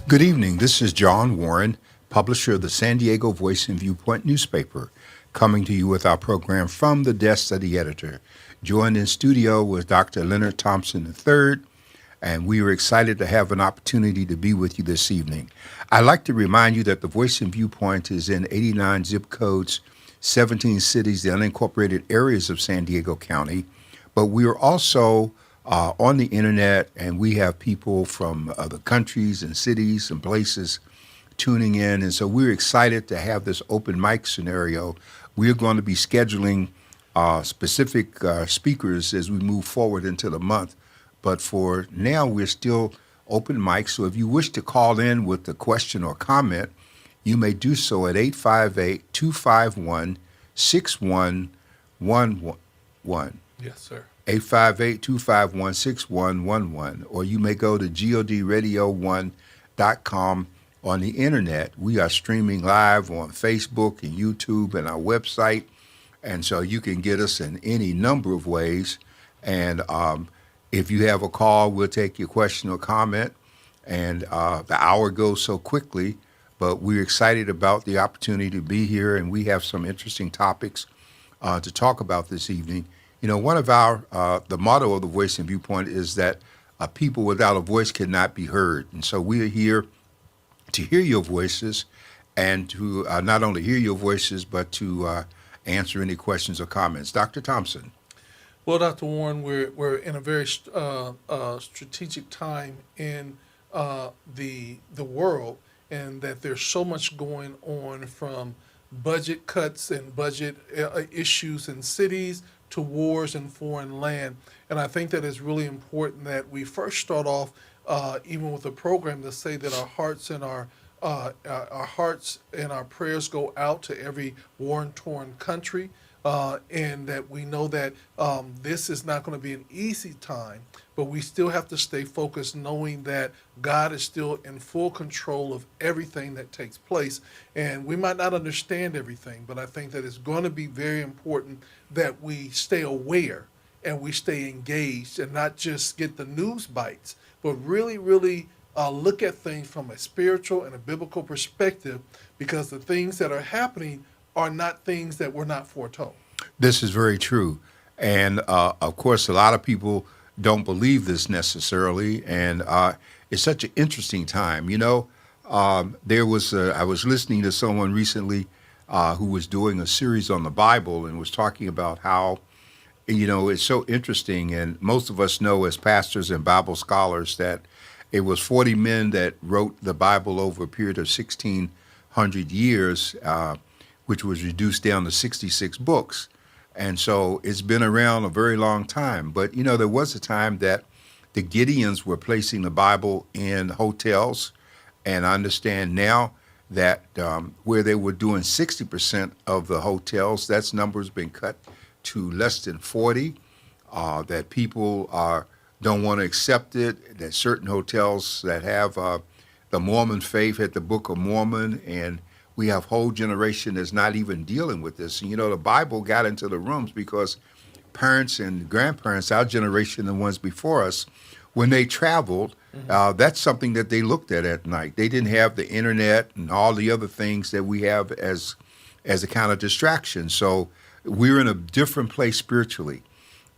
Good evening. This is John Warren, publisher of the San Diego Voice and Viewpoint newspaper, coming to you with our program From the Desk of the Editor. Joined in studio with Dr. Leonard Thompson III, and we are excited to have an opportunity to be with you this evening. I'd like to remind you that the Voice and Viewpoint is in 89 zip codes, 17 cities, the unincorporated areas of San Diego County, but we are also on the internet, and we have people from other countries and cities and places tuning in. And so we're excited to have this open mic scenario. We're going to be scheduling specific speakers as we move forward into the month. But for now, we're still open mic. So if you wish to call in with a question or comment, you may do so at 858-251-6111. Yes, sir. 858-251-6111, or you may go to godradio1.com on the internet. We are streaming live on Facebook and YouTube and our website, and so you can get us in any number of ways. And if you have a call, we'll take your question or comment, and the hour goes so quickly, but we're excited about the opportunity to be here, and we have some interesting topics to talk about this evening. You know, one of the motto of the Voice and Viewpoint is that people without a voice cannot be heard. And so we are here to hear your voices and to not only hear your voices, but to answer any questions or comments. Dr. Thompson. Well, Dr. Warren, we're in a very strategic time in the world, and that there's so much going on, from budget cuts and budget issues in cities to wars in foreign land. And I think that it's really important that we first start off, even with the program, to say that our hearts and our prayers go out to every war-torn country, and that we know that this is not going to be an easy time, but we still have to stay focused, knowing that God is still in full control of everything that takes place. And we might not understand everything, but I think that it's going to be very important that we stay aware and we stay engaged, and not just get the news bites, but really, really look at things from a spiritual and a biblical perspective, because the things that are happening are not things that were not foretold. This is very true. And of course, a lot of people don't believe this necessarily. And it's such an interesting time. You know, I was listening to someone recently who was doing a series on the Bible and was talking about how, you know, it's so interesting. And most of us know as pastors and Bible scholars that it was 40 men that wrote the Bible over a period of 1,600 years, which was reduced down to 66 books. And so it's been around a very long time. But, you know, there was a time that the Gideons were placing the Bible in hotels. And I understand now that where they were doing 60% of the hotels, that number's been cut to less than 40, that people don't want to accept it, that certain hotels that have the Mormon faith had the Book of Mormon, and we have whole generation that's not even dealing with this. And, you know, the Bible got into the rooms because parents and grandparents, our generation, the ones before us, when they traveled, that's something that they looked at night. They didn't have the internet and all the other things that we have as a kind of distraction. So we're in a different place spiritually.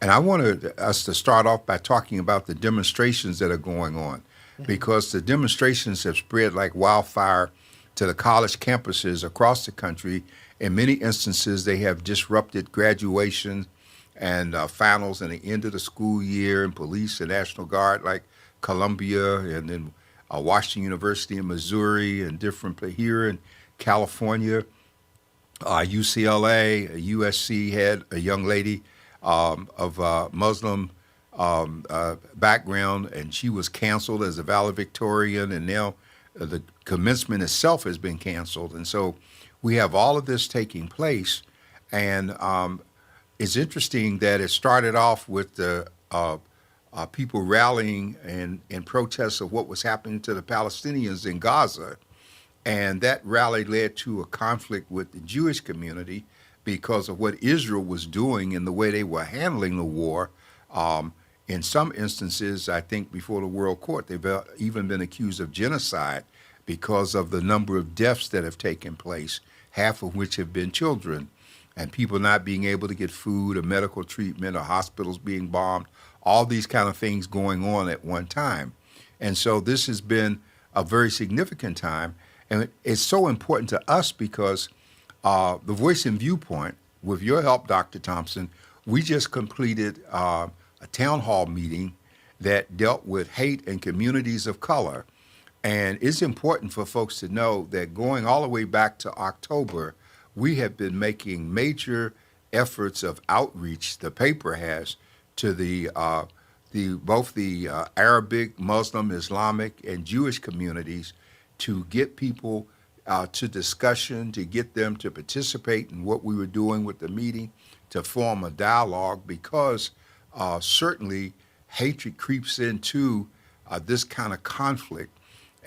And I wanted us to start off by talking about the demonstrations that are going on, because the demonstrations have spread like wildfire to the college campuses across the country. In many instances, they have disrupted graduation and finals and the end of the school year, and police and National Guard like Columbia, and then Washington University in Missouri, and different here in California. UCLA, USC had a young lady of Muslim background, and she was canceled as a valedictorian, and now the commencement itself has been canceled. And so we have all of this taking place, and it's interesting that it started off with the people rallying in protest of what was happening to the Palestinians in Gaza, and that rally led to a conflict with the Jewish community because of what Israel was doing and the way they were handling the war. In some instances, I think before the World Court, they've even been accused of genocide because of the number of deaths that have taken place, half of which have been children, and people not being able to get food or medical treatment or hospitals being bombed, all these kind of things going on at one time. And so this has been a very significant time, and it's so important to us because the Voice and Viewpoint, with your help, Dr. Thompson, we just completed a town hall meeting that dealt with hate in communities of color. And it's important for folks to know that going all the way back to October, we have been making major efforts of outreach, the paper has, to both the Arabic, Muslim, Islamic, and Jewish communities to get people to discussion, to get them to participate in what we were doing with the meeting, to form a dialogue, because certainly hatred creeps into this kind of conflict.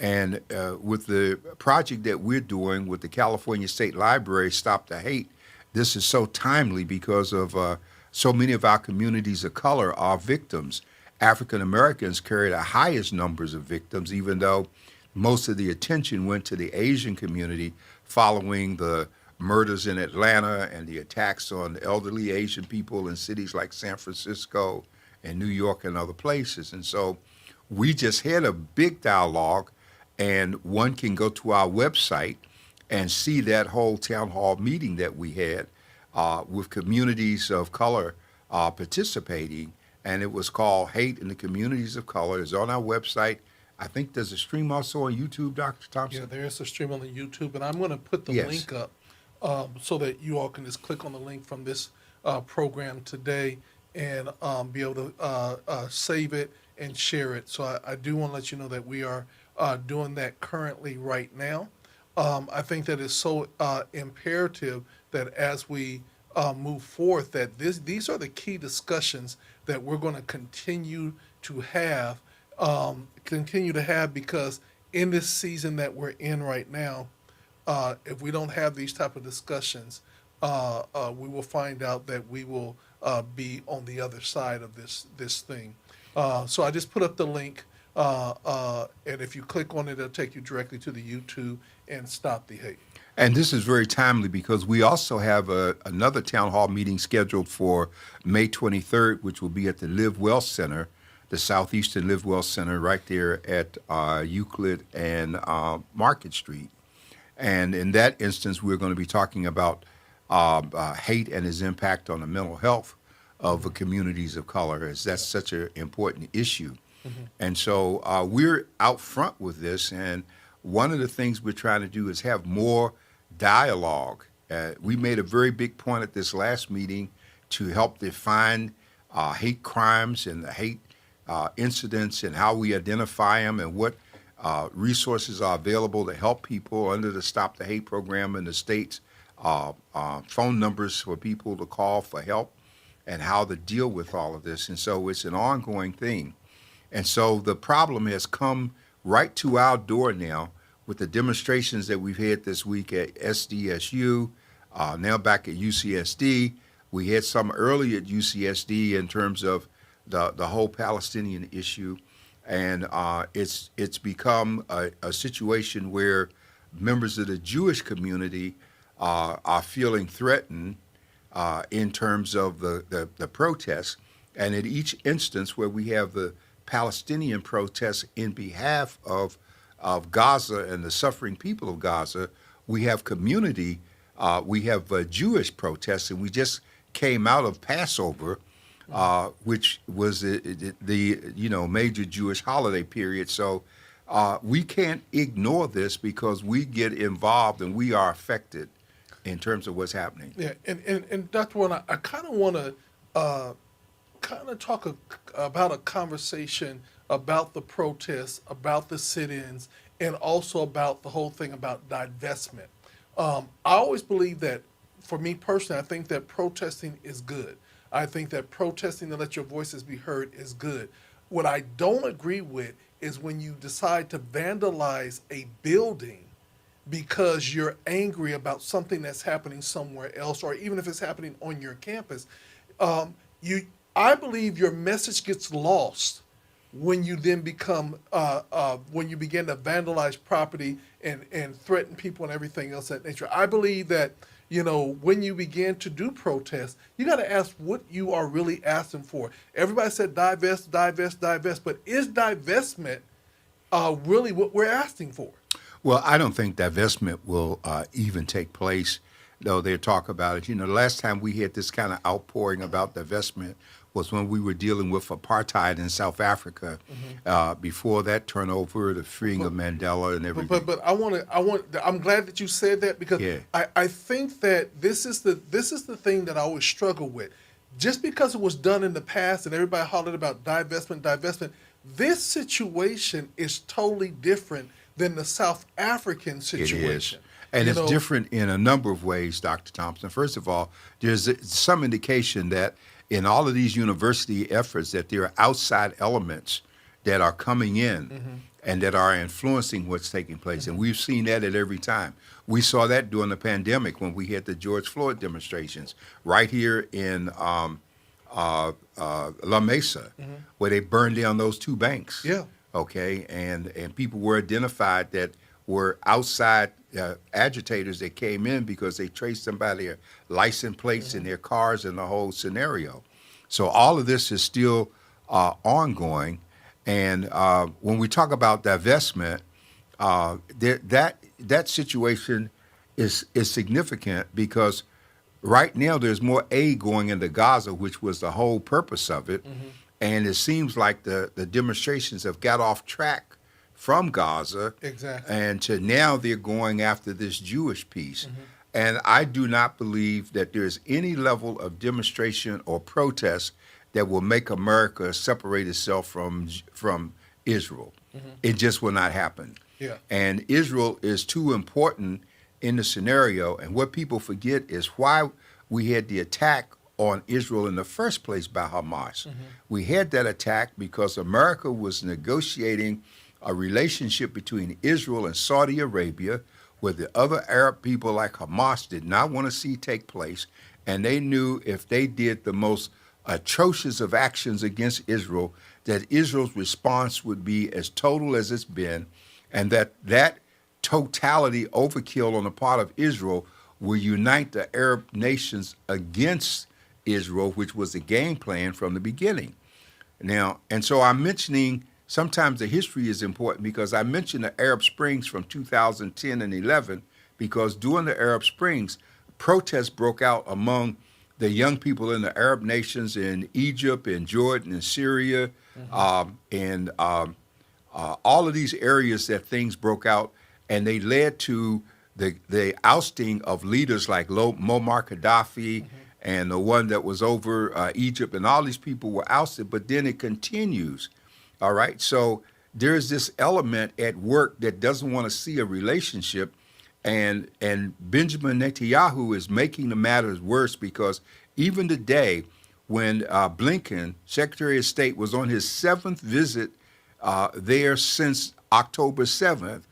And with the project that we're doing with the California State Library, Stop the Hate, this is so timely because of so many of our communities of color are victims. African Americans carry the highest numbers of victims, even though most of the attention went to the Asian community following the murders in Atlanta and the attacks on elderly Asian people in cities like San Francisco and New York and other places. And so we just had a big dialogue, and one can go to our website and see that whole town hall meeting that we had with communities of color participating. And it was called Hate in the Communities of Color. It's on our website. I think there's a stream also on YouTube, Dr. Thompson. Yeah, there is a stream on the YouTube, and I'm going to put the Yes. link up so that you all can just click on the link from this program today and be able to save it and share it. So I do want to let you know that we are doing that currently right now. I think that it's so imperative that as we move forth, that these are the key discussions that we're going to continue to have, because in this season that we're in right now, if we don't have these type of discussions, we will find out that we will be on the other side of this thing. So I just put up the link, and if you click on it, it'll take you directly to the YouTube and Stop the Hate. And this is very timely because we also have another town hall meeting scheduled for May 23rd, which will be at the Live Well Center, the Southeastern Live Well Center right there at Euclid and Market Street. And in that instance, we're going to be talking about hate and its impact on the mental health of the communities of color, as that's such an important issue. Mm-hmm. And so we're out front with this, and one of the things we're trying to do is have more dialogue. We made a very big point at this last meeting to help define hate crimes and the hate incidents and how we identify them and what resources are available to help people under the Stop the Hate program in the states, phone numbers for people to call for help, and how to deal with all of this. And so it's an ongoing thing. And so the problem has come right to our door now with the demonstrations that we've had this week at SDSU, now back at UCSD. We had some early at UCSD in terms of the whole Palestinian issue. And it's become a situation where members of the Jewish community are feeling threatened in terms of the protests. And at each instance where we have the Palestinian protests in behalf of Gaza and the suffering people of Gaza, we have community, we have Jewish protests, and we just came out of Passover, which was the major Jewish holiday period. So we can't ignore this because we get involved and we are affected in terms of what's happening. Yeah, and Dr. Warren, I kind of want to talk about a conversation about the protests, about the sit-ins, and also about the whole thing about divestment. I always believe that, for me personally, I think that protesting is good. I think that protesting to let your voices be heard is good. What I don't agree with is when you decide to vandalize a building because you're angry about something that's happening somewhere else, or even if it's happening on your campus. I I believe your message gets lost when you then become when you begin to vandalize property and threaten people and everything else of that nature. I believe that when you begin to do protests, you got to ask what you are really asking for. Everybody said divest, divest, divest, but is divestment really what we're asking for? Well, I don't think divestment will even take place, though they talk about it. The last time we had this kind of outpouring about divestment was when we were dealing with apartheid in South Africa. Before that turnover, the freeing of Mandela and everything. But I'm glad that you said that, because Yeah. I think that this is the thing that I always struggle with. Just because it was done in the past and everybody hollered about divestment, this situation is totally different than the South African It is. situation. And You it's know, different in a number of ways, Dr. Thompson. First of all, there's some indication that in all of these university efforts that there are outside elements that are coming in and that are influencing what's taking place. And we've seen that at every time. We saw that during the pandemic when we had the George Floyd demonstrations right here in La Mesa, where they burned down those two banks. Yeah. Okay, and people were identified that were outside agitators that came in because they traced them by their license plates and their cars and the whole scenario. So all of this is still ongoing. And when we talk about divestment, that situation is significant because right now there's more aid going into Gaza, which was the whole purpose of it. And it seems like the demonstrations have got off track from Gaza. Exactly. And to now they're going after this Jewish piece. And I do not believe that there's any level of demonstration or protest that will make America separate itself from Israel. It just will not happen. Yeah. And Israel is too important in the scenario. And what people forget is why we had the attack on Israel in the first place by Hamas. We had that attack because America was negotiating a relationship between Israel and Saudi Arabia, where the other Arab people like Hamas did not want to see take place. And they knew if they did the most atrocious of actions against Israel, that Israel's response would be as total as it's been, and that totality overkill on the part of Israel will unite the Arab nations against Israel, which was the game plan from the beginning. Now, and so I'm mentioning sometimes the history is important because I mentioned the Arab Springs from 2010 and 11 because during the Arab Springs, protests broke out among the young people in the Arab nations in Egypt and Jordan and Syria and all of these areas that things broke out, and they led to the ousting of leaders like Muammar Gaddafi and the one that was over Egypt, and all these people were ousted, but then it continues, all right? So there's this element at work that doesn't want to see a relationship, and Benjamin Netanyahu is making the matters worse because even today, when Blinken, Secretary of State, was on his 7th visit there since October 7th,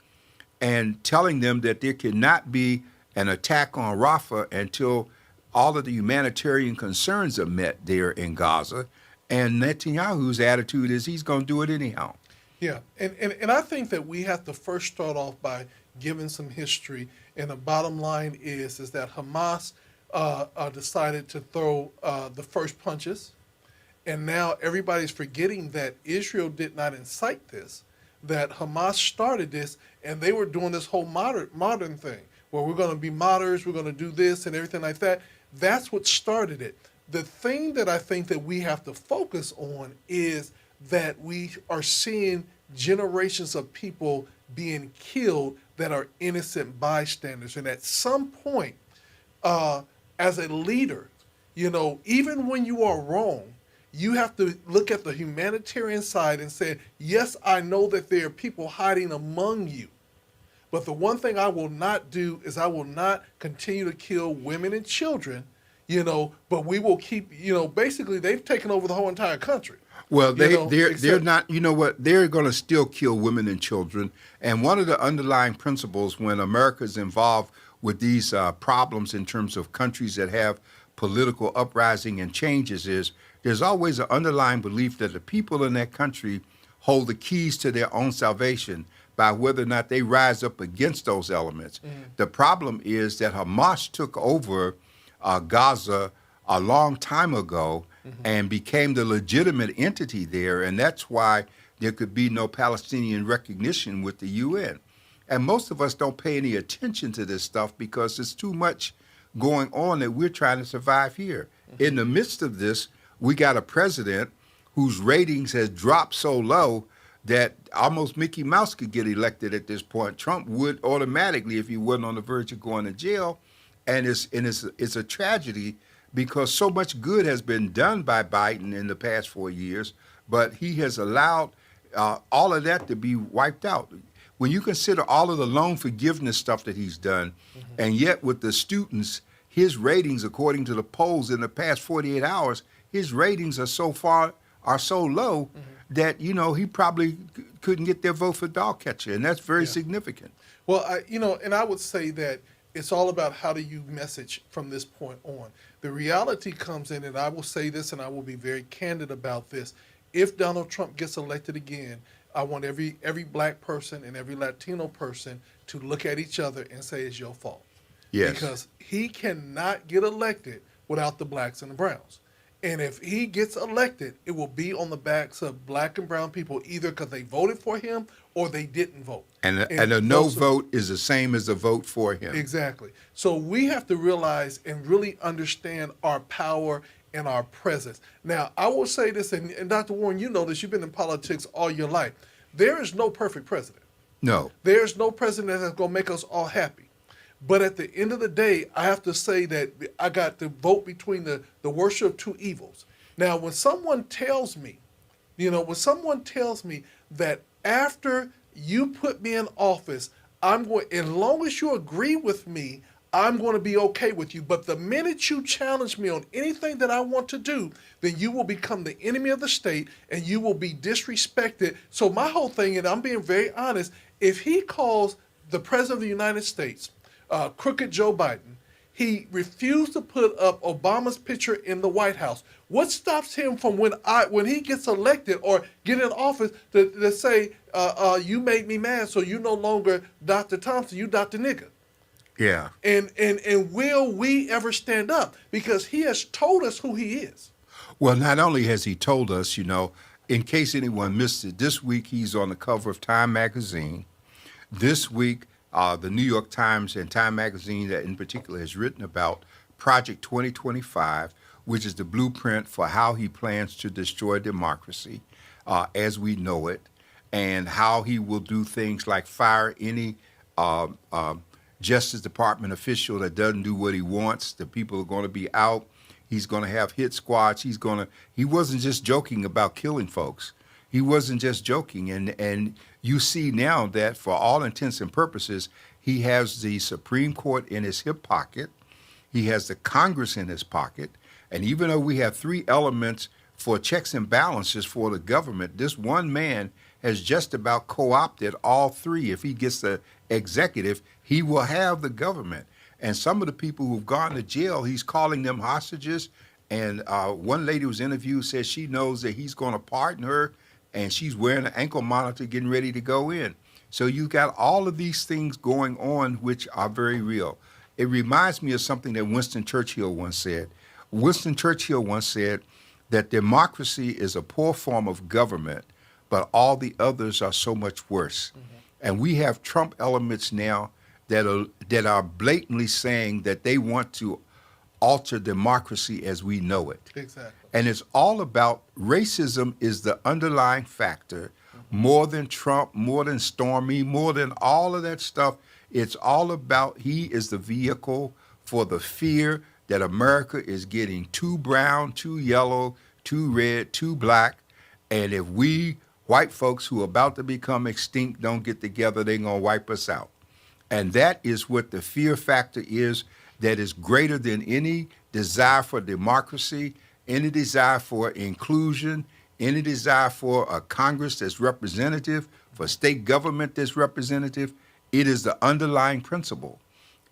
and telling them that there cannot be an attack on Rafah until all of the humanitarian concerns are met there in Gaza. And Netanyahu's attitude is he's going to do it anyhow. Yeah, and I think that we have to first start off by giving some history. And the bottom line is that Hamas decided to throw the first punches. And now everybody's forgetting that Israel did not incite this, that Hamas started this, and they were doing this whole modern thing, where we're going to be martyrs, we're going to do this and everything like that. That's what started it. The thing that I think that we have to focus on is that we are seeing generations of people being killed that are innocent bystanders. And at some point, as a leader, even when you are wrong, you have to look at the humanitarian side and say, yes, I know that there are people hiding among you. But the one thing I will not do is I will not continue to kill women and children, but we will keep, basically they've taken over the whole entire country. Well, they're not, they're going to still kill women and children. And one of the underlying principles when America is involved with these problems in terms of countries that have political uprising and changes is there's always an underlying belief that the people in that country hold the keys to their own salvation by whether or not they rise up against those elements. The problem is that Hamas took over Gaza a long time ago and became the legitimate entity there, and that's why there could be no Palestinian recognition with the UN. And most of us don't pay any attention to this stuff because there's too much going on that we're trying to survive here. In the midst of this, we got a president whose ratings has dropped so low that almost Mickey Mouse could get elected at this point. Trump would automatically if he wasn't on the verge of going to jail. And it's a tragedy because so much good has been done by Biden in the past 4 years, but he has allowed all of that to be wiped out. When you consider all of the loan forgiveness stuff that he's done, and yet with the students, his ratings, according to the polls in the past 48 hours, his ratings are so low that, he probably couldn't get their vote for dog catcher, and that's very significant. Well, and I would say that it's all about how do you message from this point on. The reality comes in, and I will say this, and I will be very candid about this. If Donald Trump gets elected again, I want every black person and every Latino person to look at each other and say it's your fault. Yes. Because he cannot get elected without the blacks and the browns. And if he gets elected, it will be on the backs of black and brown people, either because they voted for him or they didn't vote. And a no vote is the same as a vote for him. Exactly. So we have to realize and really understand our power and our presence. Now, I will say this, and Dr. Warren, you know this, you've been in politics all your life. There is no perfect president. No. There's no president that's going to make us all happy. But at the end of the day, I have to say that I got to vote between the worst of two evils. Now, when someone tells me, that after you put me in office, as long as you agree with me, I'm going to be okay with you. But the minute you challenge me on anything that I want to do, then you will become the enemy of the state and you will be disrespected. So my whole thing, and I'm being very honest, if he calls the President of the United States crooked Joe Biden, he refused to put up Obama's picture in the White House. What stops him from when he gets elected or get in office to say, you made me mad, so you no longer Dr. Thompson, you Dr. Nigger? Yeah. And will we ever stand up? Because he has told us who he is. Well, not only has he told us, in case anyone missed it, this week he's on the cover of Time magazine. This week, the New York Times and Time magazine in particular has written about Project 2025, which is the blueprint for how he plans to destroy democracy as we know it, and how he will do things like fire any Justice Department official that doesn't do what he wants. The people are going to be out. He's going to have hit squads. He wasn't just joking about killing folks. He wasn't just joking. And you see now that for all intents and purposes, he has the Supreme Court in his hip pocket. He has the Congress in his pocket. And even though we have three elements for checks and balances for the government, this one man has just about co-opted all three. If he gets the executive, he will have the government. And some of the people who've gone to jail, he's calling them hostages. And one lady who was interviewed says she knows that he's going to pardon her, and she's wearing an ankle monitor getting ready to go in. So you got all of these things going on which are very real. It reminds me of something that Winston Churchill once said. Winston Churchill once said that democracy is a poor form of government, but all the others are so much worse. And we have Trump elements now that are blatantly saying that they want to alter democracy as we know it. Exactly. And it's all about racism is the underlying factor, more than Trump, more than Stormy, more than all of that stuff. It's all about he is the vehicle for the fear that America is getting too brown, too yellow, too red, too black. And if we white folks who are about to become extinct don't get together, they're going to wipe us out. And that is what the fear factor is that is greater than any desire for democracy, any desire for inclusion, any desire for a Congress that's representative, for state government that's representative. It is the underlying principle.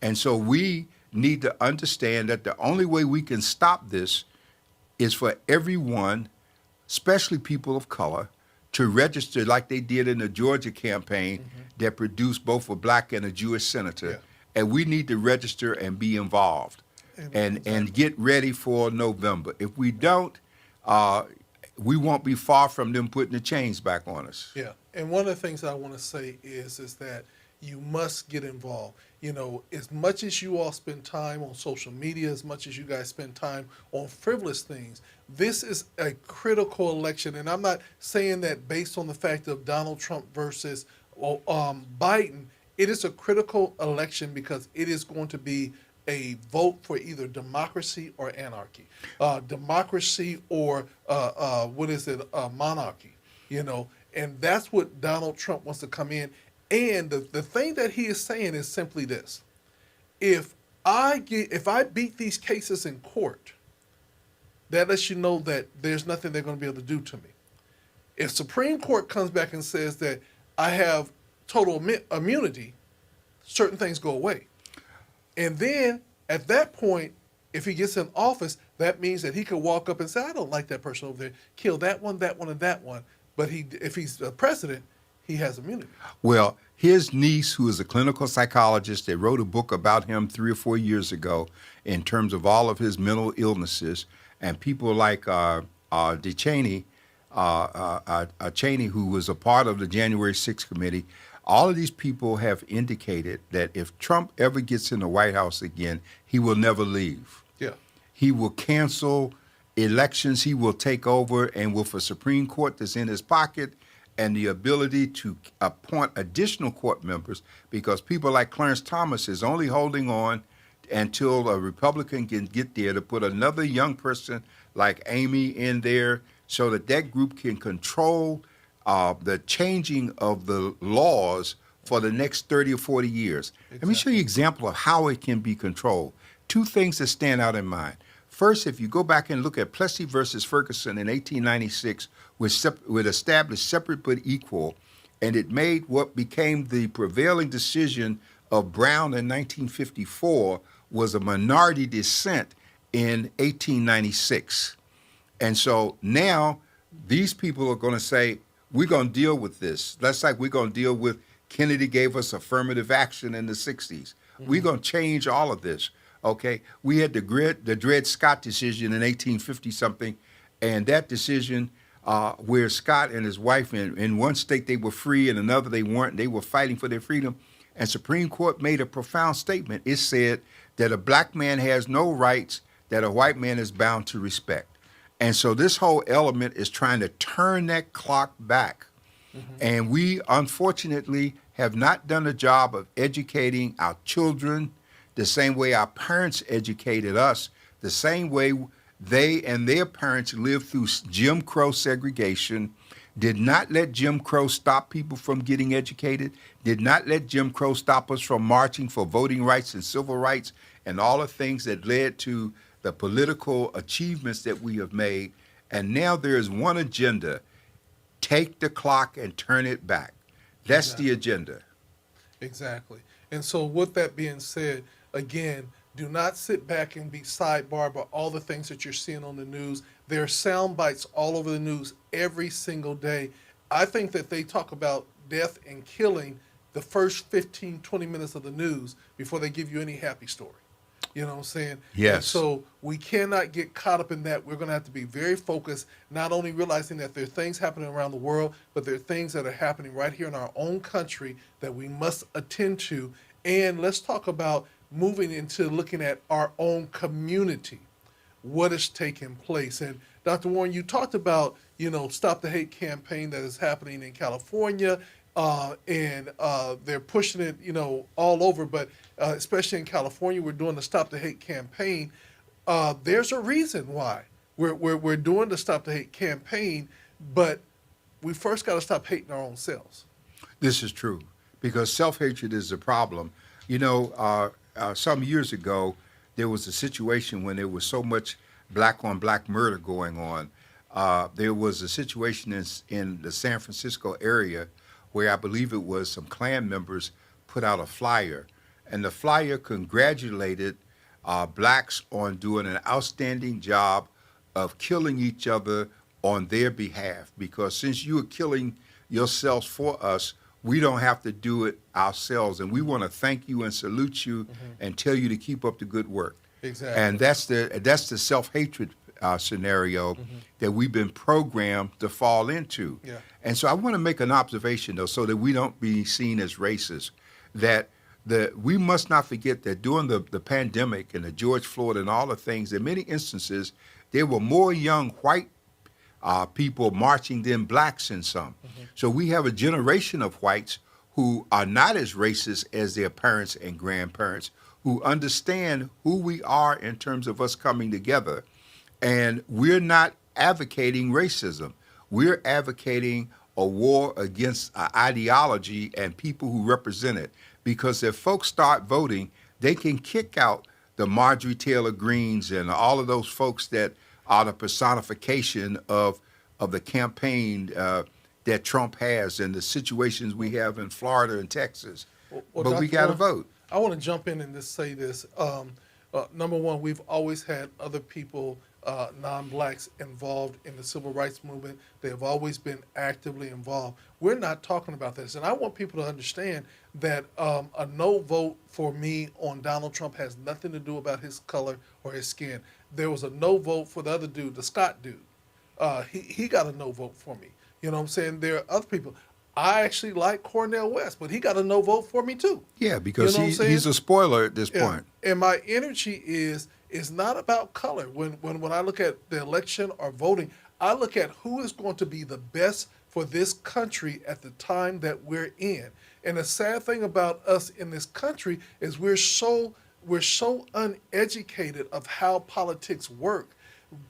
And so we need to understand that the only way we can stop this is for everyone, especially people of color, to register like they did in the Georgia campaign that produced both a black and a Jewish senator. Yeah. And we need to register and be involved and Exactly. get ready for November. If we don't, uh, we won't be far from them putting the chains back on us. Yeah, and one of the things I want to say is that you must get involved. You know, as much as you all spend time on social media, as much as you guys spend time on frivolous things, this is a critical election. And I'm not saying that based on the fact of Donald Trump versus Biden. It is a critical election because it is going to be a vote for either democracy or anarchy, democracy or what is it, monarchy, you know, and that's what Donald Trump wants to come in. And the thing that he is saying is simply this: if I beat these cases in court, that lets you know that there's nothing they're going to be able to do to me. If Supreme Court comes back and says that I have total immunity, certain things go away. And then at that point, if he gets in office, that means that he could walk up and say, I don't like that person over there, kill that one, and that one. But if he's the president, he has immunity. Well, his niece, who is a clinical psychologist, that wrote a book about him 3 or 4 years ago in terms of all of his mental illnesses, and people like Cheney, Cheney, who was a part of the January 6th committee, all of these people have indicated that if Trump ever gets in the White House again, he will never leave. Yeah. He will cancel elections. He will take over, and with a Supreme Court that's in his pocket and the ability to appoint additional court members, because people like Clarence Thomas is only holding on until a Republican can get there to put another young person like Amy in there so that that group can control the changing of the laws for the next 30 or 40 years. Exactly. Let me show you an example of how it can be controlled. Two things that stand out in mind. First, if you go back and look at Plessy versus Ferguson in 1896, which established separate but equal, and it made what became the prevailing decision of Brown in 1954 was a minority dissent in 1896. And so now these people are going to say, we're going to deal with this. That's like we're going to deal with Kennedy gave us affirmative action in the 60s. We're going to change all of this. Okay, we had the Dred Scott decision in 1850-something, and that decision where Scott and his wife, in one state they were free, in another they weren't. They were fighting for their freedom. And Supreme Court made a profound statement. It said that a black man has no rights that a white man is bound to respect. And so this whole element is trying to turn that clock back. And we, unfortunately, have not done a job of educating our children the same way our parents educated us, the same way they and their parents lived through Jim Crow segregation, did not let Jim Crow stop people from getting educated, did not let Jim Crow stop us from marching for voting rights and civil rights and all the things that led to the political achievements that we have made. And now there is one agenda: take the clock and turn it back. That's the agenda. Exactly. And so with that being said, again, do not sit back and be sidebarred by all the things that you're seeing on the news. There are sound bites all over the news every single day. I think that they talk about death and killing the first 15, 20 minutes of the news before they give you any happy story. You know what I'm saying? Yes. And so we cannot get caught up in that. We're going to have to be very focused, not only realizing that there are things happening around the world, but there are things that are happening right here in our own country that we must attend to. And let's talk about moving into looking at our own community, what is taking place. And Dr. Warren, you talked about, Stop the Hate campaign that is happening in California, and they're pushing it, all over, but especially in California, we're doing the Stop the Hate campaign. There's a reason why we're doing the Stop the Hate campaign, but we first got to stop hating our own selves. This is true, because self-hatred is the problem. Some years ago, there was a situation when there was so much black-on-black murder going on. There was a situation in the San Francisco area where I believe it was some Klan members put out a flyer, and the flyer congratulated blacks on doing an outstanding job of killing each other on their behalf, because since you are killing yourselves for us, we don't have to do it ourselves. And we want to thank you and salute you and tell you to keep up the good work. And Exactly. that's the self-hatred scenario that we've been programmed to fall into. Yeah. And so I want to make an observation, though, so that we don't be seen as racist, that we must not forget that during the pandemic and the George Floyd and all the things, in many instances, there were more young white people marching than blacks in some. So we have a generation of whites who are not as racist as their parents and grandparents, who understand who we are in terms of us coming together. And we're not advocating racism. We're advocating a war against ideology and people who represent it. Because if folks start voting, they can kick out the Marjorie Taylor Greens and all of those folks that are the personification of the campaign that Trump has and the situations we have in Florida and Texas. Well, But we Dr. got to Warren, vote. I want to jump in and just say this. Number one, we've always had other people, non-blacks, involved in the civil rights movement. They have always been actively involved. We're not talking about this. And I want people to understand that a no vote for me on Donald Trump has nothing to do about his color or his skin. There was a no vote for the other dude, the Scott dude. He got a no vote for me. You know what I'm saying? There are other people. I actually like Cornel West, but he got a no vote for me too. Yeah, because You know what I'm saying? he's a spoiler at this Yeah. point. And my energy is not about color. When I look at the election or voting, I look at who is going to be the best for this country at the time that we're in. And the sad thing about us in this country is we're so uneducated of how politics work.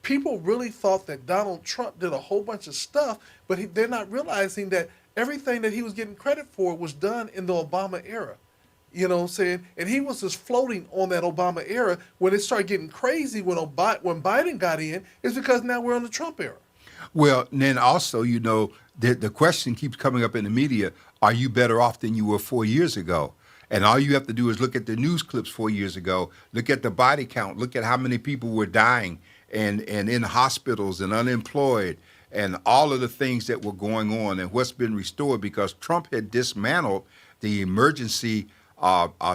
People really thought that Donald Trump did a whole bunch of stuff, but they're not realizing that everything that he was getting credit for was done in the Obama era. You know what I'm saying? And he was just floating on that Obama era. When it started getting crazy when Biden got in, is because now we're on the Trump era. Well, and then also, the question keeps coming up in the media, are you better off than you were 4 years ago? And all you have to do is look at the news clips 4 years ago, look at the body count, look at how many people were dying and in hospitals and unemployed and all of the things that were going on and what's been restored, because Trump had dismantled the emergency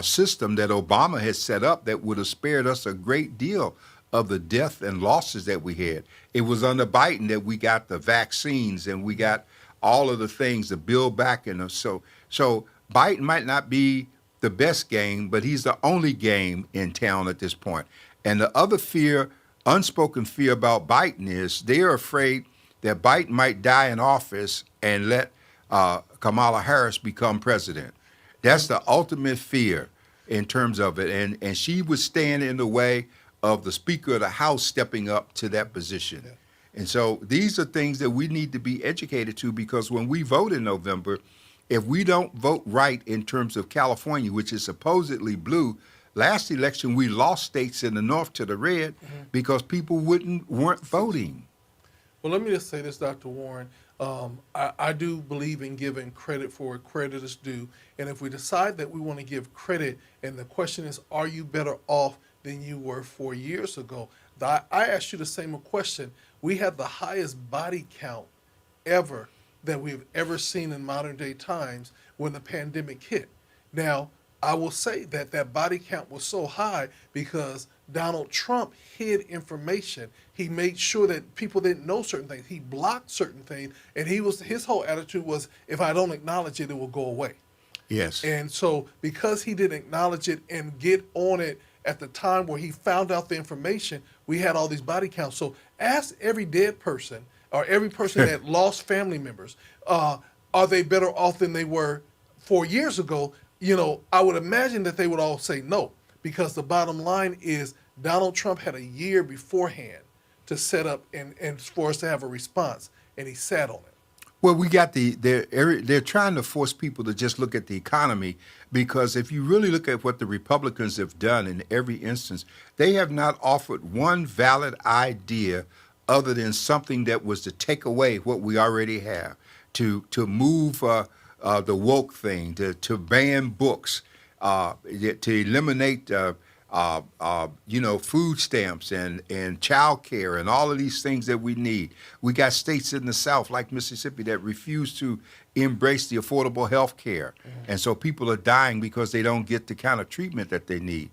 system that Obama had set up that would have spared us a great deal of the death and losses that we had. It was under Biden that we got the vaccines and we got all of the things, the build back. And so Biden might not be the best game, but he's the only game in town at this point. And the other fear, unspoken fear about Biden is they're afraid that Biden might die in office and let Kamala Harris become president. That's the ultimate fear in terms of it. And she would stand in the way of the Speaker of the House stepping up to that position. Yeah. And so these are things that we need to be educated to, because when we vote in November, if we don't vote right in terms of California, which is supposedly blue, last election we lost states in the north to the red because people weren't voting. Well, let me just say this, Dr. Warren. I do believe in giving credit for what credit is due. And if we decide that we want to give credit, and the question is, are you better off than you were 4 years ago? I asked you the same question. We had the highest body count ever that we've ever seen in modern day times when the pandemic hit. Now, I will say that body count was so high because Donald Trump hid information. He made sure that people didn't know certain things. He blocked certain things, and his whole attitude was, if I don't acknowledge it, it will go away. Yes. And so because he didn't acknowledge it and get on it at the time where he found out the information, we had all these body counts. So ask every dead person or every person that lost family members, are they better off than they were 4 years ago? I would imagine that they would all say no, because the bottom line is Donald Trump had a year beforehand to set up and for us to have a response, and he sat on it. Well, we got they're trying to force people to just look at the economy, because if you really look at what the Republicans have done in every instance, they have not offered one valid idea other than something that was to take away what we already have, to move the woke thing, to ban books, to eliminate food stamps and child care and all of these things that we need. We got states in the South like Mississippi that refuse to embrace the affordable health care. And so people are dying because they don't get the kind of treatment that they need.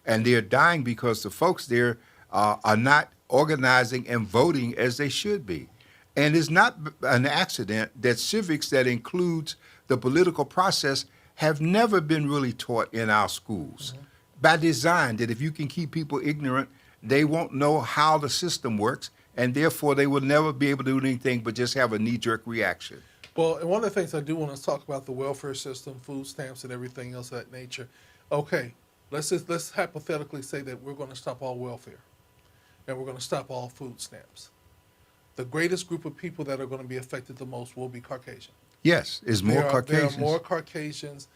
And they're dying because the folks there are not organizing and voting as they should be. And it's not an accident that civics that includes the political process have never been really taught in our schools. By design, that if you can keep people ignorant, they won't know how the system works, and therefore they will never be able to do anything but just have a knee-jerk reaction. Well, and one of the things I do want to talk about the welfare system, food stamps, and everything else of that nature. Okay, let's hypothetically say that we're going to stop all welfare, and we're going to stop all food stamps. The greatest group of people that are going to be affected the most will be Caucasian. Yes, it's more Caucasians. There are more Caucasians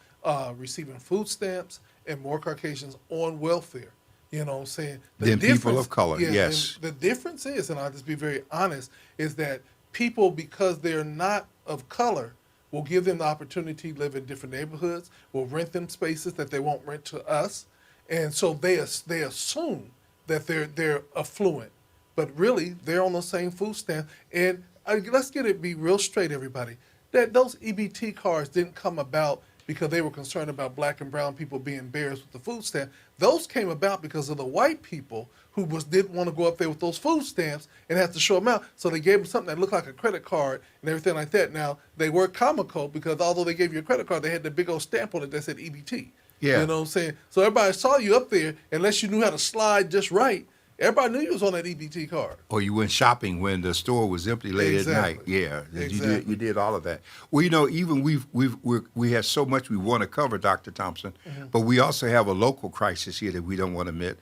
receiving food stamps and more Caucasians on welfare. You know what I'm saying? Than people of color, yes. The difference is, and I'll just be very honest, is that people, because they're not of color, will give them the opportunity to live in different neighborhoods, will rent them spaces that they won't rent to us. And so they assume that they're affluent. But really, they're on the same food stamp. And let's be real straight, everybody. That those EBT cards didn't come about because they were concerned about black and brown people being bears with the food stamp. Those came about because of the white people who didn't want to go up there with those food stamps and have to show them out. So they gave them something that looked like a credit card and everything like that. Now, they were comical because although they gave you a credit card, they had the big old stamp on it that said EBT. Yeah. You know what I'm saying? So everybody saw you up there, unless you knew how to slide just right. Everybody knew you was on that EBT card. Or you went shopping when the store was empty late at night. Yeah, Exactly. you did all of that. Well, even we have so much we want to cover, Dr. Thompson, but we also have a local crisis here that we don't want to admit.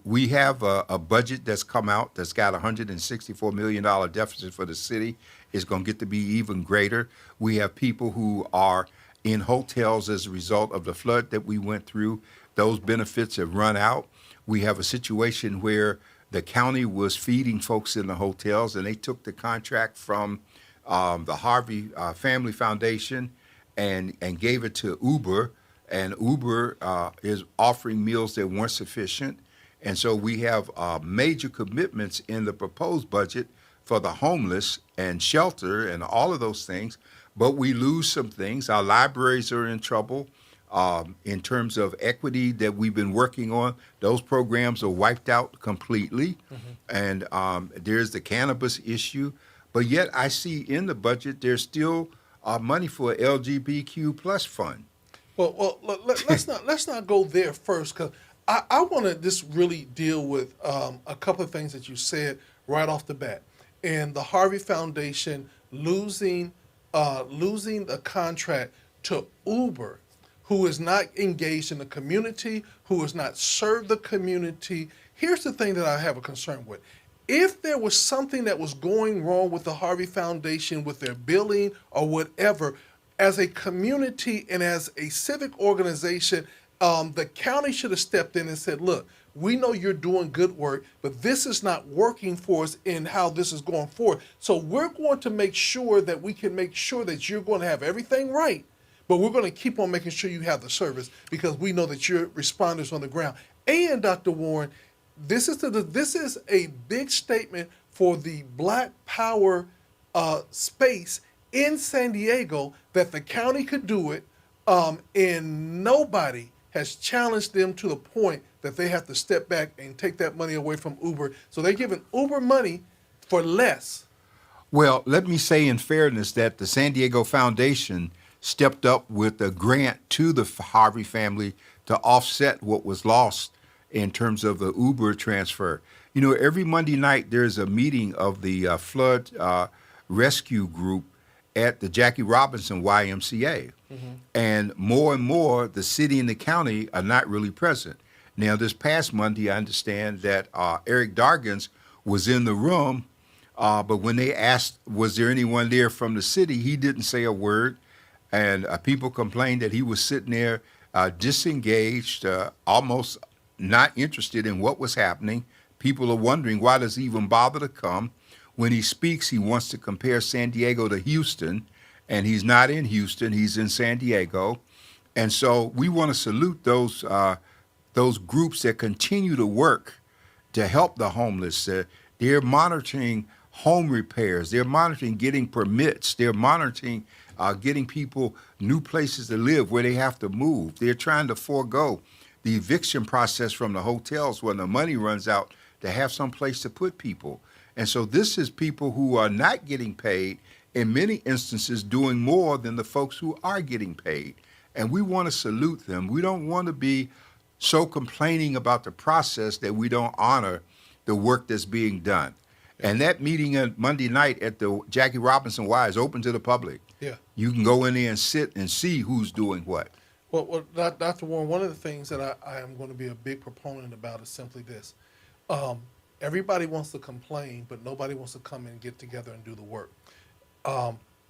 We have a budget that's come out that's got $164 million deficit for the city. It's going to get to be even greater. We have people who are in hotels as a result of the flood that we went through. Those benefits have run out. We have a situation where the county was feeding folks in the hotels, and they took the contract from the Harvey Family Foundation and gave it to Uber, and Uber is offering meals that weren't sufficient. And so we have major commitments in the proposed budget for the homeless and shelter and all of those things, but we lose some things. Our libraries are in trouble. In terms of equity that we've been working on, those programs are wiped out completely. And there's the cannabis issue. But yet I see in the budget there's still money for LGBTQ plus fund. Well, let's not go there first, because I want to just really deal with a couple of things that you said right off the bat. And the Harvey Foundation losing a contract to Uber, who is not engaged in the community, who has not served the community. Here's the thing that I have a concern with. If there was something that was going wrong with the Harvey Foundation, with their billing or whatever, as a community and as a civic organization, the county should have stepped in and said, look, we know you're doing good work, but this is not working for us in how this is going forward. So we're going to make sure that we can make sure that you're going to have everything right, but we're going to keep on making sure you have the service because we know that you're responders on the ground. And Dr. Warren, this is a big statement for the Black Power space in San Diego that the county could do it, and nobody has challenged them to the point that they have to step back and take that money away from Uber. So they're giving Uber money for less. Well, let me say in fairness that the San Diego Foundation stepped up with a grant to the Harvey family to offset what was lost in terms of the Uber transfer. You know, every Monday night there's a meeting of the flood rescue group at the Jackie Robinson YMCA. And more, the city and the county are not really present. Now, this past Monday, I understand that Eric Dargins was in the room, but when they asked, was there anyone there from the city, he didn't say a word. And people complained that he was sitting there disengaged, almost not interested in what was happening. People are wondering, why does he even bother to come? When he speaks, he wants to compare San Diego to Houston, and he's not in Houston, he's in San Diego. And so we want to salute those those groups that continue to work to help the homeless. They're monitoring home repairs. They're monitoring getting permits. They're monitoring getting people new places to live where they have to move. They're trying to forego the eviction process from the hotels when the money runs out to have some place to put people. And so this is people who are not getting paid, in many instances doing more than the folks who are getting paid. And we want to salute them. We don't want to be so complaining about the process that we don't honor the work that's being done. And that meeting on Monday night at the Jackie Robinson Y is open to the public. Yeah. You can go in there and sit and see who's doing what. Well, Dr. Warren, one of the things that I am going to be a big proponent about is simply this. Everybody wants to complain, but nobody wants to come and get together and do the work.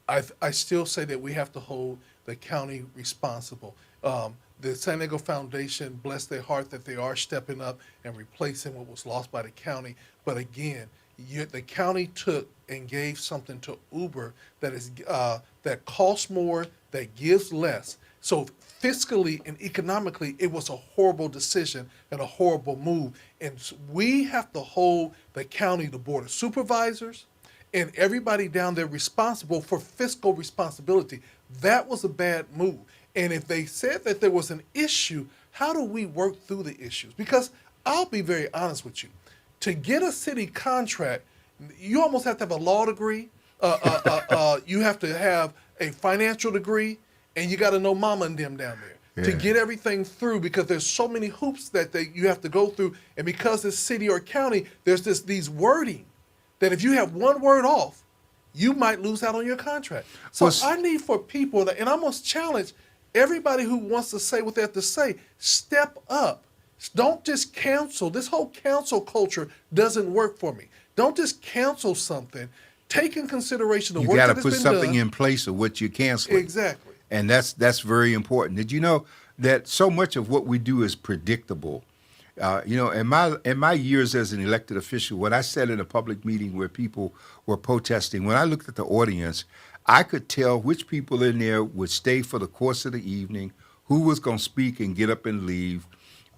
I still say that we have to hold the county responsible. The San Diego Foundation, bless their heart that they are stepping up and replacing what was lost by the county. But again, the county took and gave something to Uber that costs more, that gives less. So fiscally and economically, it was a horrible decision and a horrible move. And we have to hold the county, the board of supervisors, and everybody down there responsible for fiscal responsibility. That was a bad move. And if they said that there was an issue, how do we work through the issues? Because I'll be very honest with you. To get a city contract, you almost have to have a law degree. You have to have a financial degree, and you got to know mama and them down there to get everything through, because there's so many hoops that you have to go through. And because it's city or county, there's these wording that if you have one word off, you might lose out on your contract. So I need for people, and I must challenge everybody who wants to say what they have to say, step up. Don't just cancel. This whole cancel culture doesn't work for me. Don't just cancel something. Take in consideration the work that has been done. You got to put something in place of what you're canceling. Exactly. And that's very important. Did you know that so much of what we do is predictable? In my years as an elected official, when I sat in a public meeting where people were protesting, when I looked at the audience, I could tell which people in there would stay for the course of the evening, who was going to speak and get up and leave,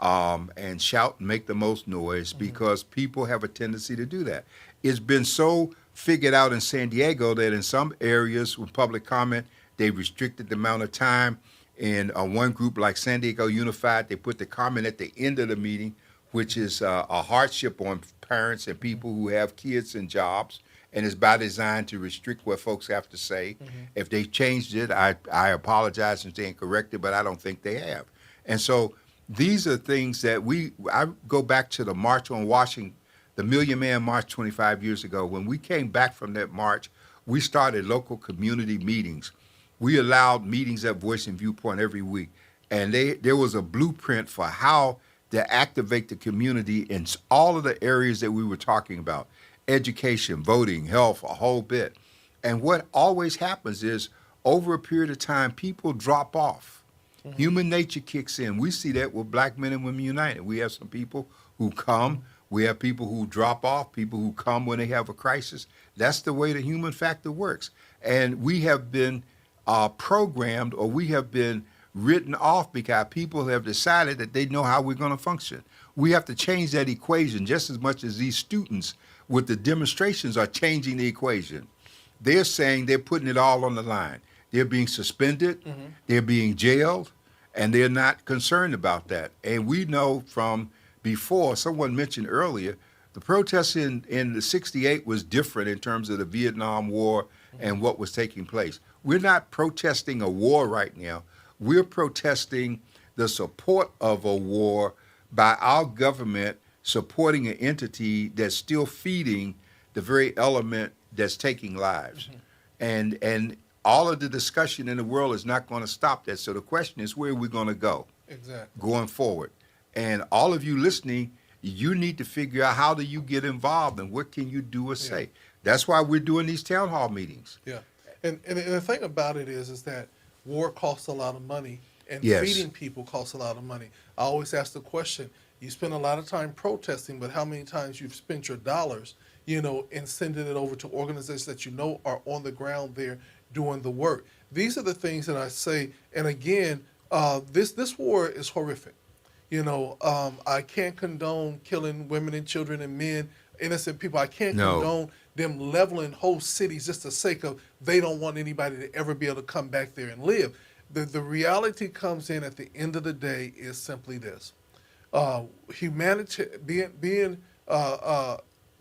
and shout and make the most noise, because people have a tendency to do that. It's been so figured out in San Diego that in some areas with public comment, they restricted the amount of time. In one group like San Diego Unified, they put the comment at the end of the meeting, which is a hardship on parents and people who have kids and jobs, and it's by design to restrict what folks have to say. If they changed it, I apologize and stand corrected, but I don't think they have. And so these are things that I go back to the March on Washington, the Million Man March 25 years ago. When we came back from that march, we started local community meetings. We allowed meetings at Voice and Viewpoint every week. And there was a blueprint for how to activate the community in all of the areas that we were talking about: education, voting, health, a whole bit. And what always happens is, over a period of time, people drop off. Human nature kicks in. We see that with Black Men and Women United. We have some people who come. We have people who drop off, people who come when they have a crisis. That's the way the human factor works. And we have been programmed, or we have been written off because people have decided that they know how we're going to function. We have to change that equation just as much as these students with the demonstrations are changing the equation. They're saying they're putting it all on the line. They're being suspended, they're being jailed, and they're not concerned about that. And we know from before, someone mentioned earlier, the protests in the 68 was different in terms of the Vietnam War and what was taking place. We're not protesting a war right now. We're protesting the support of a war by our government supporting an entity that's still feeding the very element that's taking lives. And all of the discussion in the world is not going to stop that. So the question is, where are we going to go going forward? And all of you listening, you need to figure out, how do you get involved and what can you do or say? That's why we're doing these town hall meetings. Yeah. And the thing about it is that war costs a lot of money, and feeding people costs a lot of money. I always ask the question, you spend a lot of time protesting, but how many times you've spent your dollars, and sending it over to organizations that are on the ground there doing the work? These are the things that I say. And again, this war is horrific. I can't condone killing women and children and men, innocent people. I can't No. condone them leveling whole cities just the sake of they don't want anybody to ever be able to come back there and live. The reality comes in at the end of the day is simply this: humanity being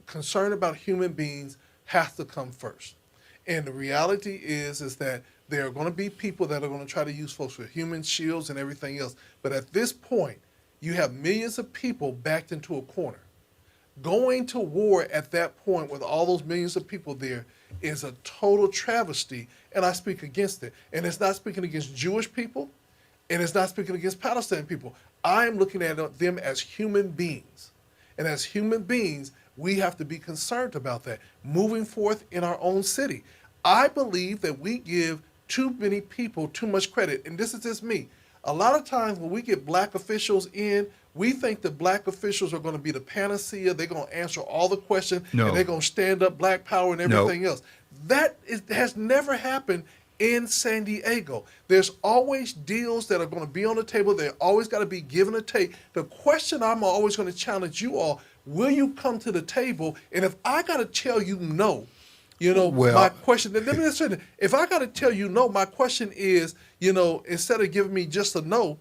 concerned about human beings has to come first. And the reality is that there are going to be people that are going to try to use folks for human shields and everything else. But at this point, you have millions of people backed into a corner. Going to war at that point with all those millions of people there is a total travesty, and I speak against it. And it's not speaking against Jewish people, and it's not speaking against Palestinian people. I am looking at them as human beings. And as human beings, we have to be concerned about that, moving forth in our own city. I believe that we give too many people too much credit, and this is just me. A lot of times when we get black officials in, we think that black officials are going to be the panacea. They're going to answer all the questions, No. and they're going to stand up black power and everything else. Has never happened in San Diego. There's always deals that are going to be on the table. They're always got to be given a take. The question I'm always going to challenge you all, will you come to the table? And if I got to tell you no, Well, my question, let me listen. If I got to tell you no, my question is, instead of giving me just a no,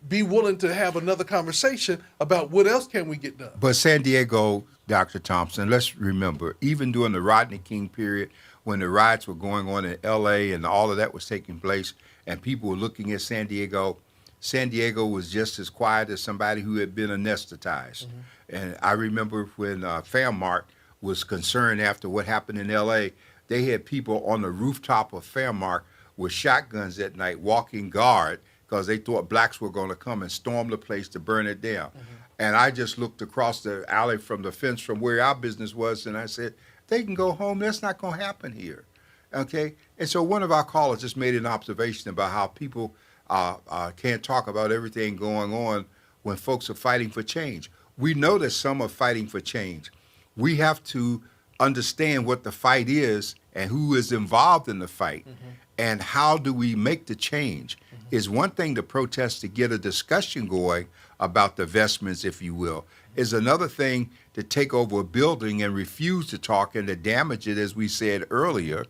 be willing to have another conversation about what else can we get done. But San Diego, Dr. Thompson, let's remember, even during the Rodney King period, when the riots were going on in L.A. and all of that was taking place, and people were looking at San Diego was just as quiet as somebody who had been anesthetized. Mm-hmm. And I remember when Fairmart was concerned after what happened in L.A., they had people on the rooftop of Fairmart with shotguns at night walking guard because they thought blacks were going to come and storm the place to burn it down. Mm-hmm. And I just looked across the alley from the fence from where our business was, and I said, they can go home. That's not going to happen here. Okay? And so one of our callers just made an observation about how people can't talk about everything going on when folks are fighting for change. We know that some are fighting for change. We have to understand what the fight is and who is involved in the fight, mm-hmm. and how do we make the change. Mm-hmm. It's one thing to protest to get a discussion going about the vestments, if you will. Is another thing to take over a building and refuse to talk and to damage it, as we said earlier.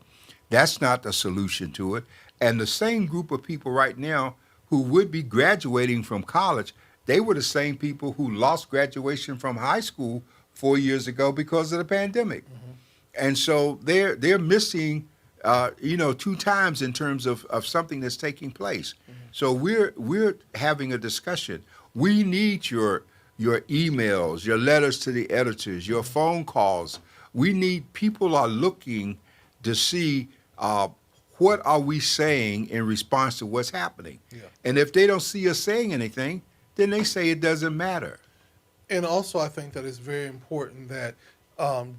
That's not the solution to it. And the same group of people right now who would be graduating from college, they were the same people who lost graduation from high school 4 years ago because of the pandemic. Mm-hmm. And so they're missing, 2 times in terms of something that's taking place. Mm-hmm. So we're having a discussion. We need your emails, your letters to the editors, your phone calls. We need, people are looking to see what are we saying in response to what's happening. Yeah. And if they don't see us saying anything, then they say it doesn't matter. And also I think that it's very important that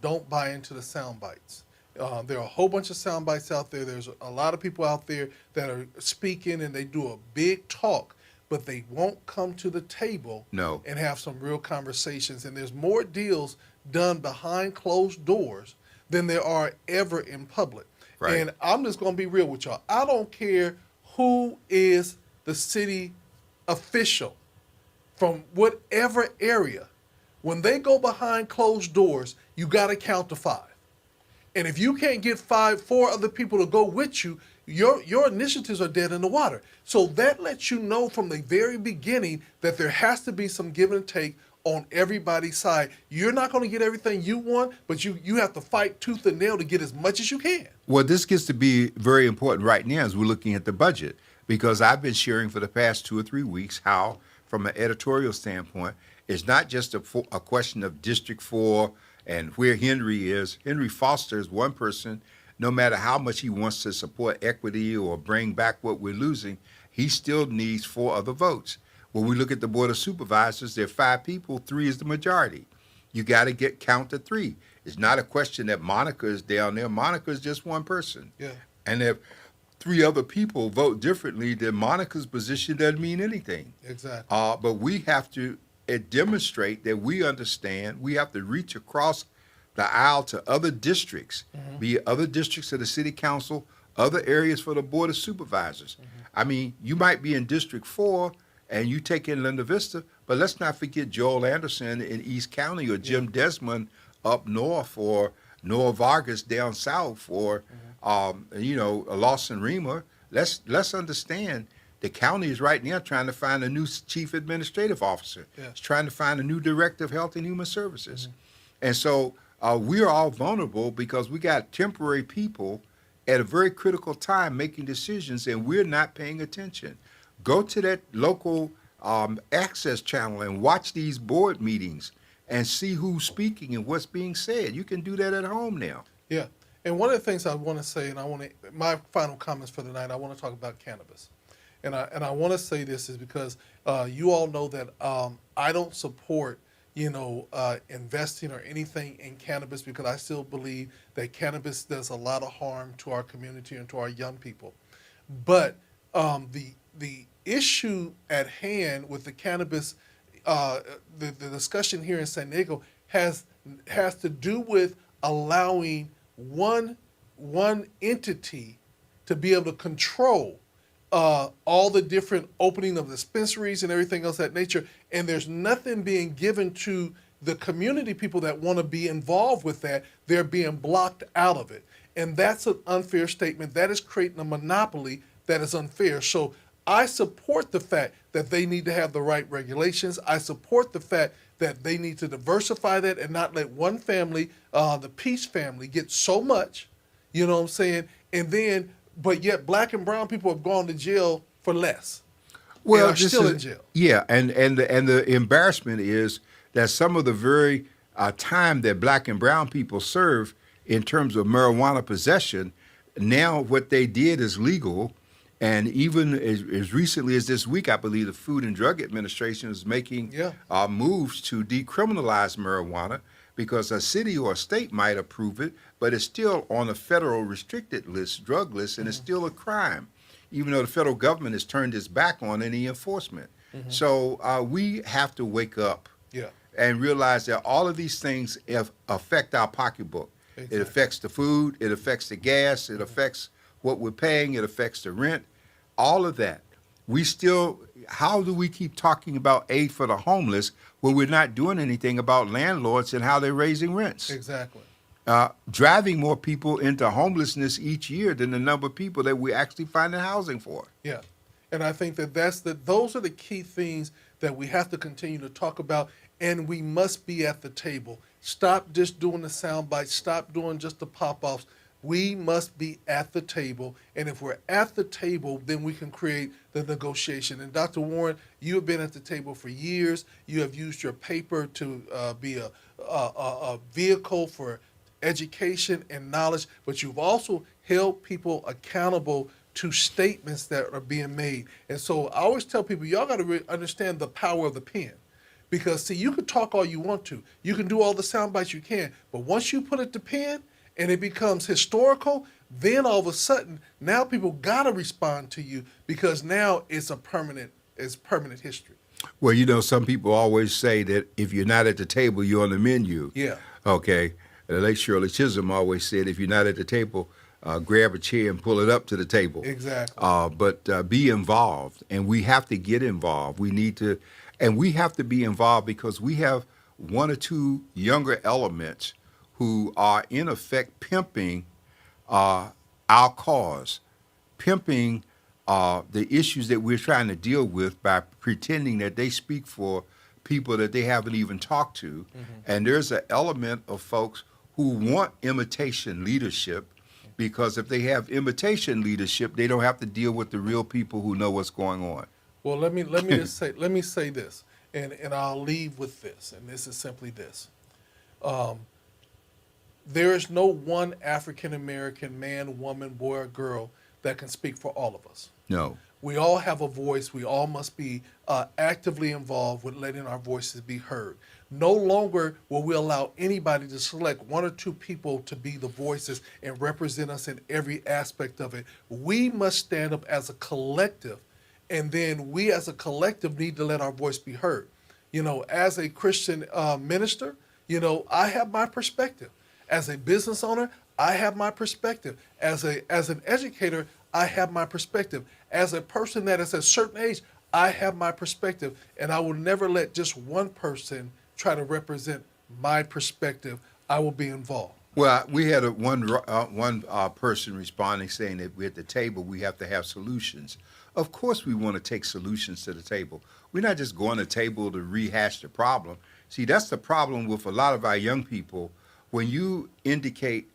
don't buy into the sound bites. There are a whole bunch of sound bites out there. There's a lot of people out there that are speaking and they do a big talk, but they won't come to the table and have some real conversations. And there's more deals done behind closed doors than there are ever in public. Right. And I'm just going to be real with y'all. I don't care who is the city official from whatever area. When they go behind closed doors, you got to count to 5. And if you can't get 4 other people to go with you, your initiatives are dead in the water. So that lets you know from the very beginning that there has to be some give and take on everybody's side. You're not going to get everything you want, but you have to fight tooth and nail to get as much as you can. Well, this gets to be very important right now as we're looking at the budget, because I've been sharing for the past 2 or 3 weeks how, from an editorial standpoint, it's not just a question of District 4 and where Henry is. Henry Foster is one person. No matter how much he wants to support equity or bring back what we're losing, he still needs 4 other votes. When we look at the Board of Supervisors, there are 5 people, 3 is the majority. You got to count to 3. It's not a question that Monica is down there. Monica is just one person. Yeah. And if 3 other people vote differently, then Monica's position doesn't mean anything. Exactly. But we have to demonstrate that we understand. We have to reach across the aisle to other districts, mm-hmm. be it other districts of the city council, other areas for the Board of Supervisors. Mm-hmm. I mean, you might be in District 4 and you take in Linda Vista, but let's not forget Joel Anderson in East County or Yeah. Jim Desmond up north or Noah Vargas down south or Lawson Reamer. Let's understand the county is right now trying to find a new chief administrative officer. Yeah. It's trying to find a new director of health and human services. And so we're all vulnerable because we got temporary people at a very critical time making decisions and we're not paying attention. Go to that local access channel and watch these board meetings and see who's speaking and what's being said. You can do that at home now. Yeah. And one of the things I want to say, and my final comments for the night, I want to talk about cannabis. And I want to say this is because you all know that I don't support, investing or anything in cannabis because I still believe that cannabis does a lot of harm to our community and to our young people. But the issue at hand with the cannabis, the discussion here in San Diego has to do with allowing one entity to be able to control all the different opening of dispensaries and everything else of that nature, and there's nothing being given to the community people that want to be involved with that. They're being blocked out of it, and that's an unfair statement. That is creating a monopoly that is unfair. So I support the fact that they need to have the right regulations. I support the fact that they need to diversify that and not let one family, the Peace family, get so much, you know what I'm saying, and then but yet black and brown people have gone to jail for less. Well, and are still in jail. Yeah, and the embarrassment is that some of the very time that black and brown people serve in terms of marijuana possession, now what they did is legal. And even as recently as this week, I believe the Food and Drug Administration is making moves to decriminalize marijuana because a city or a state might approve it, but it's still on a federal restricted list, drug list, and it's still a crime, even though the federal government has turned its back on any enforcement. So we have to wake up and realize that all of these things affect our pocketbook. Exactly. It affects the food, it affects the gas, it affects what we're paying, it affects the rent, all of that. How do we keep talking about aid for the homeless when we're not doing anything about landlords and how they're raising rents? Exactly. Driving more people into homelessness each year than the number of people that we're actually finding housing for. Yeah. And I think that those are the key things that we have to continue to talk about, and we must be at the table. Stop just doing the sound bites. Stop doing just the pop-offs. We must be at the table, and if we're at the table, then we can create the negotiation. And Dr. Warren, you have been at the table for years. You have used your paper to be a vehicle for education and knowledge, but you've also held people accountable to statements that are being made. And so I always tell people, y'all got to understand the power of the pen. Because, see, you can talk all you want to. You can do all the sound bites you can, but once you put it to pen, and it becomes historical, then all of a sudden, now people gotta respond to you because now it's permanent history. Well, some people always say that if you're not at the table, you're on the menu. Yeah. Okay. The late Shirley Chisholm always said, if you're not at the table, grab a chair and pull it up to the table. Exactly. But be involved, and we have to get involved. We have to be involved because we have one or two younger elements who are in effect pimping our cause, pimping the issues that we're trying to deal with by pretending that they speak for people that they haven't even talked to. And there's an element of folks who want imitation leadership because if they have imitation leadership, they don't have to deal with the real people who know what's going on. Well, let me just say this, and I'll leave with this, and this is simply this. There is no one African-American man, woman, boy, or girl that can speak for all of us. No. We all have a voice. We all must be actively involved with letting our voices be heard. No longer will we allow anybody to select one or two people to be the voices and represent us in every aspect of it. We must stand up as a collective, and then we as a collective need to let our voice be heard. As a Christian minister, I have my perspective. As a business owner, I have my perspective. As an educator, I have my perspective. As a person that is at a certain age, I have my perspective, and I will never let just one person try to represent my perspective. I will be involved. Well, we had one person responding saying that we're at the table, we have to have solutions. Of course, we want to take solutions to the table. We're not just going to the table to rehash the problem. See, that's the problem with a lot of our young people. When you indicate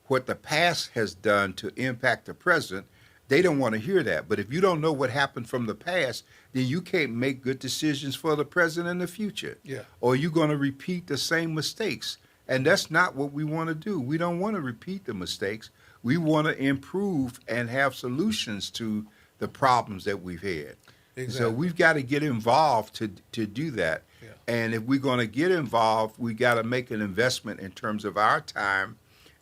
what the past has done to impact the present, they don't want to hear that. But if you don't know what happened from the past, then you can't make good decisions for the present and the future. Yeah. Or you're going to repeat the same mistakes. And that's not what we want to do. We don't want to repeat the mistakes. We want to improve and have solutions to the problems that we've had. Exactly. So we've got to get involved to do that. Yeah. And if we're going to get involved, we got to make an investment in terms of our time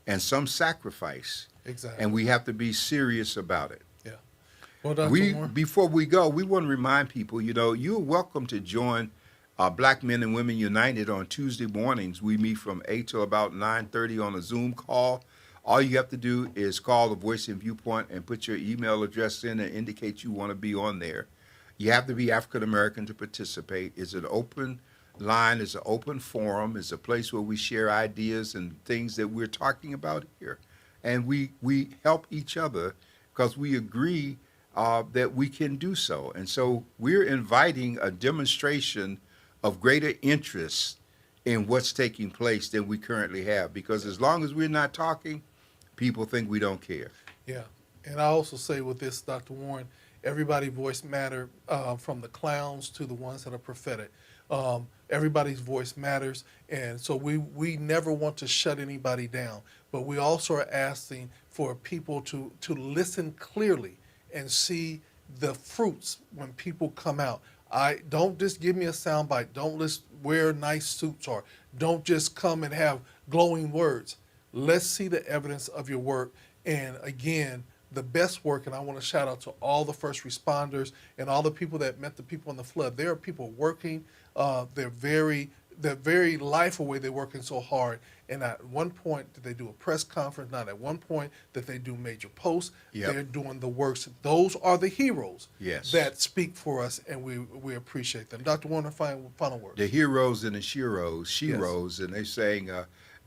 and some sacrifice. Exactly. And we have to be serious about it. Yeah. Well, Dr. Moore. Before we go, we want to remind people, you're welcome to join Black Men and Women United on Tuesday mornings. We meet from 8 till about 9:30 on a Zoom call. All you have to do is call the Voice and Viewpoint and put your email address in and indicate you want to be on there. You have to be African American to participate. It's an open line, it's an open forum, it's a place where we share ideas and things that we're talking about here. And we help each other because we agree that we can do so. And so we're inviting a demonstration of greater interest in what's taking place than we currently have. Because as long as we're not talking, people think we don't care. Yeah. And I also say with this, Dr. Warren, everybody's voice matter, from the clowns to the ones that are prophetic. Everybody's voice matters. And so we never want to shut anybody down. But we also are asking for people to listen clearly and see the fruits when people come out. I don't just give me a soundbite. Don't just wear nice suits or don't just come and have glowing words. Let's see the evidence of your work. And again, the best work, and I want to shout out to all the first responders and all the people that met the people in the flood. There are people working their very life away. They're working so hard. And at one point did they do a press conference, not at one point that they do major posts. Yep. They're doing the works. Those are the heroes Yes. that speak for us, and we appreciate them. Dr. Warner, final word. The heroes and the sheroes, and they're saying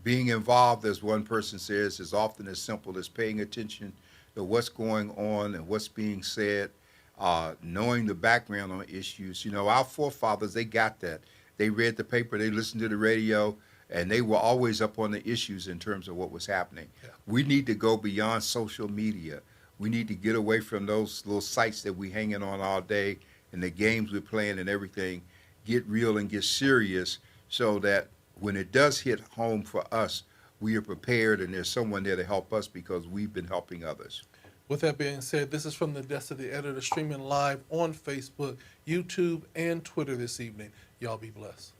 being involved, as one person says, is often as simple as paying attention to what's going on and what's being said, knowing the background on issues. Our forefathers, they got that. They read the paper, they listened to the radio, and they were always up on the issues in terms of what was happening. Yeah. We need to go beyond social media. We need to get away from those little sites that we hanging on all day and the games we're playing and everything. Get real and get serious so that when it does hit home for us, we are prepared and there's someone there to help us because we've been helping others. With that being said, this is from the Desk of the Editor, streaming live on Facebook, YouTube, and Twitter this evening. Y'all be blessed.